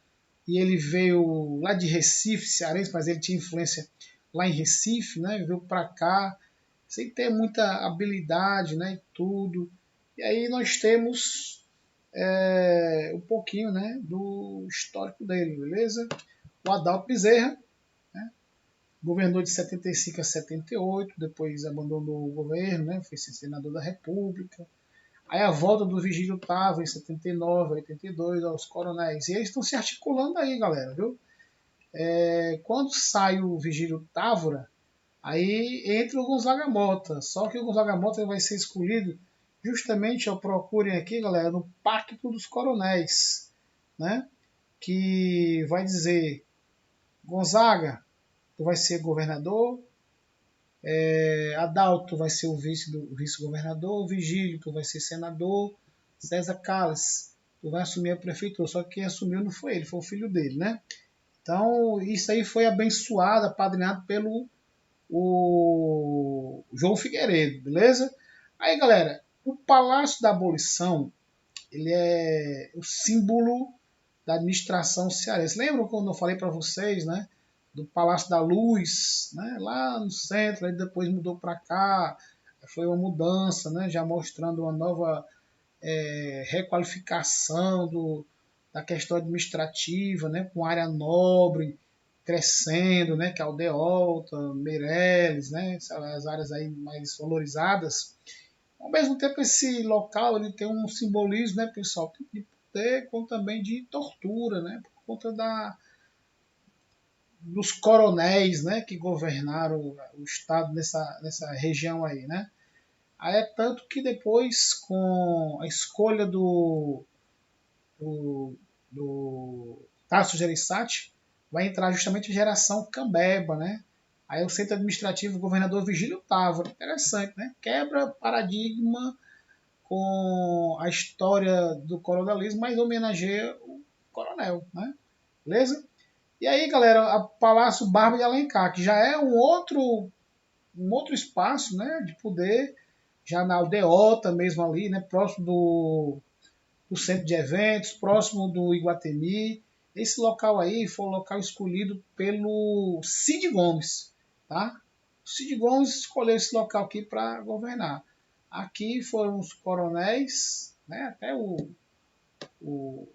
e ele veio lá de Recife, cearense, mas ele tinha influência lá em Recife, né? Veio para cá sem ter muita habilidade, né? E tudo. E aí nós temos um pouquinho, né? Do histórico dele, beleza? O Adalto Bezerra, né? Governou de 75 a 78, depois abandonou o governo, né? Foi senador da República. Aí a volta do Vigílio Távora em 79, 82, aos coronéis. E eles estão se articulando aí, galera, viu? Quando sai o Vigílio Távora, aí entra o Gonzaga Mota. Só que o Gonzaga Mota vai ser escolhido justamente, ó, procurem aqui, galera, no Pacto dos Coronéis, né? Que vai dizer, Gonzaga, tu vai ser governador, Adalto vai ser o vice-governador, Vigílio, tu vai ser senador, César Calles, tu vai assumir a prefeitura. Só que quem assumiu não foi ele, foi o filho dele, né? Então, isso aí foi abençoado, apadrinhado pelo o João Figueiredo, beleza? Aí, galera, o Palácio da Abolição, ele é o símbolo da administração cearense. Lembram quando eu falei para vocês, né? Do Palácio da Luz, né, lá no centro, aí depois mudou para cá, foi uma mudança, né, já mostrando uma nova requalificação da questão administrativa, né, com área nobre crescendo, né, que é Aldeota, Meireles, né, as áreas aí mais valorizadas. Ao mesmo tempo, esse local ele tem um simbolismo, né, pessoal, de poder, como também de tortura, né, por conta dos coronéis, né, que governaram o estado nessa região aí, né. Aí é tanto que depois, com a escolha do, do Tasso Gereissati, vai entrar justamente a geração Cambeba, né? Aí o centro administrativo, o governador Vigílio Távora, interessante, né? Quebra paradigma com a história do coronelismo, mas homenageia o coronel, né? Beleza? E aí, galera, o Palácio Barba de Alencar, que já é um outro espaço, né, de poder, já na aldeota mesmo ali, né, próximo do centro de eventos, próximo do Iguatemi. Esse local aí foi o local escolhido pelo Cid Gomes, tá? O Cid Gomes escolheu esse local aqui para governar. Aqui foram os coronéis, né, até o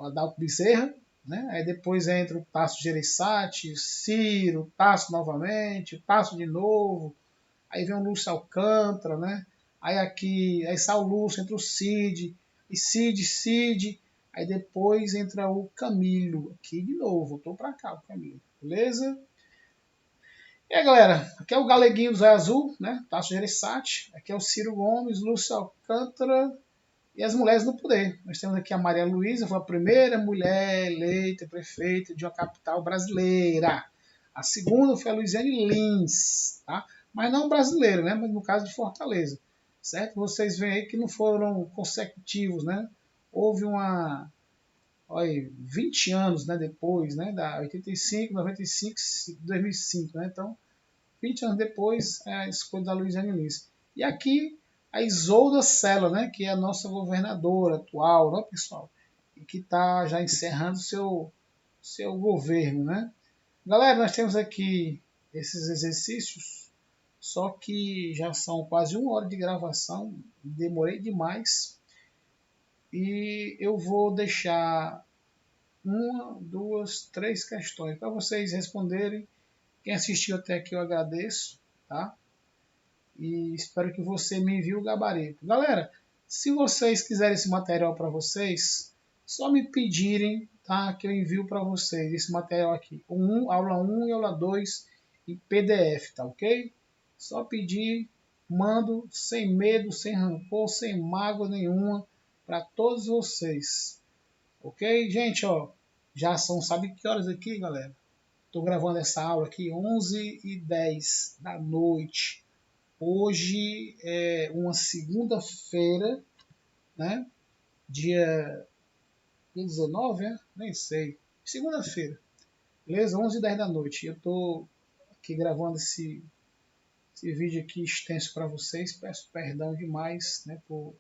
Adalto Bezerra, né? Aí depois entra o Tasso Gereissati, Ciro, Tasso novamente, Tasso de novo, aí vem o Lúcio Alcântara, né? Aí sai o Lúcio, entra o Cid, e Cid, aí depois entra o Camilo, aqui de novo, voltou para cá o Camilo, beleza? E aí, galera, aqui é o Galeguinho do Zé Azul, né? Tasso Gereissati, aqui é o Ciro Gomes, Lúcio Alcântara, e as mulheres no poder. Nós temos aqui a Maria Luísa, foi a primeira mulher eleita prefeita de uma capital brasileira. A segunda foi a Luiziane Lins, tá? Mas não brasileira, né? Mas no caso de Fortaleza, certo? Vocês veem aí que não foram consecutivos, né? Houve olha, 20 anos, né, depois, né, da 85, 95, 2005, né? Então, 20 anos depois, é a escolha da Luiziane Lins. E aqui, a Isolda Sela, né, que é a nossa governadora atual, né, pessoal? E que está já encerrando seu governo, né? Galera, nós temos aqui esses exercícios, só que já são quase 1 hora de gravação, demorei demais. E eu vou deixar 1, 2, 3 questões para vocês responderem. Quem assistiu até aqui eu agradeço, tá? E espero que você me envie o gabarito. Galera, se vocês quiserem esse material para vocês, só me pedirem, tá? Que eu envio para vocês esse material aqui. Aula 1 e aula 2 em PDF, tá ok? Só pedir, mando sem medo, sem rancor, sem mágoa nenhuma para todos vocês. Ok? Gente, ó, já são, sabe que horas aqui, galera? Estou gravando essa aula aqui 11h10 da noite. Hoje é uma segunda-feira, né? Dia 19, né? Nem sei. Segunda-feira, beleza? 11h10 da noite. Eu estou aqui gravando esse vídeo aqui extenso para vocês. Peço perdão demais, né? Por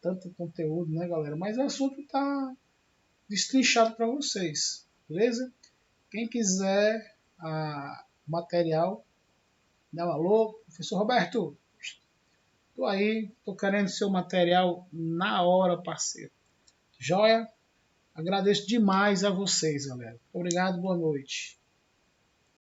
tanto conteúdo, né, galera? Mas o assunto está destrinchado para vocês, beleza? Quem quiser material, dá um alô. Professor Roberto, tô aí, tô querendo seu material na hora, parceiro. Joia? Agradeço demais a vocês, galera. Obrigado, boa noite.